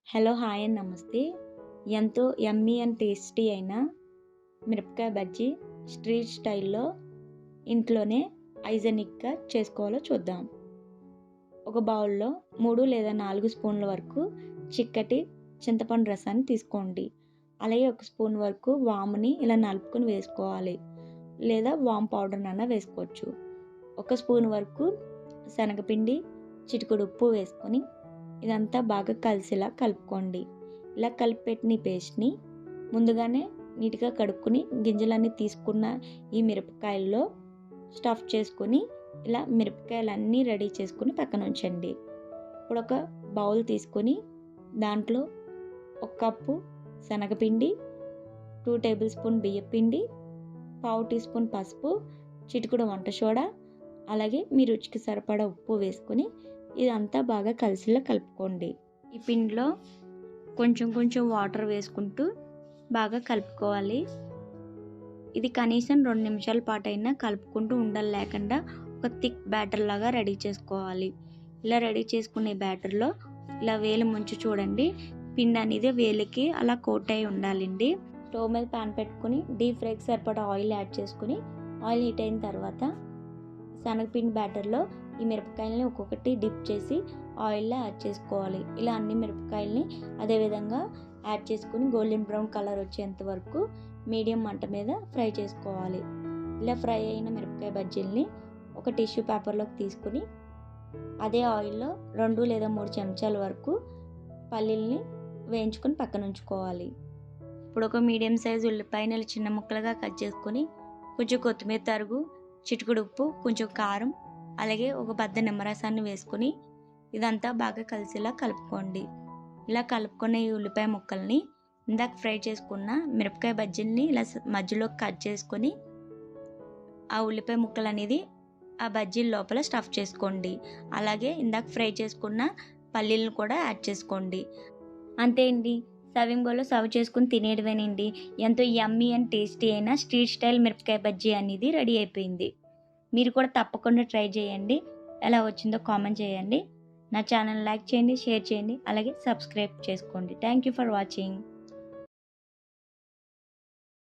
Hello! Hi and నమస్తే. ఎంతో యమ్మీ and tasty అయిన మిరపకాయ బజ్జీ స్ట్రీట్ స్టైల్‌లో ఇంట్లోనే హైజెనిక్‌గా చేసుకోవాలో చూద్దాం. ఒక బౌల్‌లో 3 లేదా 4 స్పూన్ల వరకు చిక్కటి చింతపండు రసాన్ని తీసుకోండి. అలాగే ఒక స్పూన్ వరకు వాముని ఇలా నలుపుకొని వేసుకోవాలి. లేదా వాము పౌడర్‌నన్నా వేసుకోవచ్చు. ఒక స్పూన్ వరకు శనగపిండి, చిటికెడు ఉప్పు వేసుకొని ఇదంతా బాగా కలిసేలా కలుపుకోండి. ఇలా కలిపి పెట్టిన ఈ పేస్ట్‌ని ముందుగానే నీట్‌గా కడుక్కొని గింజలన్నీ తీసుకున్న ఈ మిరపకాయల్లో స్టఫ్ చేసుకొని ఇలా మిరపకాయలన్నీ రెడీ చేసుకొని పక్కన ఉంచండి. ఇప్పుడు ఒక బౌల్ తీసుకొని దాంట్లో ఒక కప్పు శనగపిండి, 2 టేబుల్ స్పూన్ బియ్యపిండి, పావు టీ స్పూన్ పసుపు, చిటికెడు వంట సోడా, అలాగే మీ రుచికి సరిపడా ఉప్పు వేసుకొని ఇదంతా బాగా కలిసేలా కలుపుకోండి. ఈ పిండిలో కొంచెం కొంచెం వాటర్ వేసుకుంటూ బాగా కలుపుకోవాలి. ఇది కనీసం 2 నిమిషాల పాటైనా కలుపుకుంటూ ఉండలు లేకుండా ఒక థిక్ బ్యాటర్ లాగా రెడీ చేసుకోవాలి. ఇలా రెడీ చేసుకునే బ్యాటర్‌లో ఇలా వేలు ముంచి చూడండి. పిండి అనేది వేలికి అలా కోట్ అయి ఉండాలండి. స్టవ్ మీద పాన్ పెట్టుకొని డీప్ ఫ్రైకి సరిపడా ఆయిల్ యాడ్ చేసుకొని ఆయిల్ హీట్ అయిన తర్వాత శనగపిండి బ్యాటర్‌లో ఈ మిరపకాయలని ఒక్కొక్కటి డిప్ చేసి ఆయిల్‌లో యాడ్ చేసుకోవాలి. ఇలా అన్ని మిరపకాయలని అదే విధంగా యాడ్ చేసుకొని గోల్డెన్ బ్రౌన్ కలర్ వచ్చేంత వరకు మీడియం మంట మీద ఫ్రై చేసుకోవాలి. ఇలా ఫ్రై అయిన మిరపకాయ బజ్జీలని ఒక టిష్యూ పేపర్‌లోకి తీసుకొని అదే ఆయిల్‌లో 2 లేదా 3 చెంచాల వరకు పల్లీలని వేయించుకొని పక్కన ఉంచుకోవాలి. ఇప్పుడు ఒక మీడియం సైజ్ ఉల్లిపాయని చిన్న ముక్కలుగా కట్ చేసుకొని కొంచెం కొత్తిమీర తరుగు, చిటికెడు ఉప్పు, కొంచెం కారం, అలాగే ఒక బద్ద నిమ్మరసాన్ని వేసుకొని ఇదంతా బాగా కలిసేలా కలుపుకోండి. ఇలా కలుపుకున్న ఈ ఉల్లిపాయ ముక్కల్ని ఇందాక ఫ్రై చేసుకున్న మిరపకాయ బజ్జీలని ఇలా మధ్యలో కట్ చేసుకొని ఆ ఉల్లిపాయ ముక్కలు అనేది ఆ బజ్జీల లోపల స్టఫ్ చేసుకోండి. అలాగే ఇందాక ఫ్రై చేసుకున్న పల్లీలను కూడా యాడ్ చేసుకోండి. అంతే అండి. సర్వింగ్ బౌల్‌లో సర్వ్ చేసుకొని తినేయడమేనండి. ఎంతో యమ్మీ అండ్ టేస్టీ అయిన స్ట్రీట్ స్టైల్ మిరపకాయ బజ్జీ అనేది రెడీ అయిపోయింది. మీరు కూడా తప్పకుండా ట్రై చేయండి. ఎలా వచ్చిందో కామెంట్ చేయండి. నా ఛానల్ లైక్ చేయండి, షేర్ చేయండి, అలాగే సబ్స్క్రైబ్ చేసుకోండి. Thank you for watching.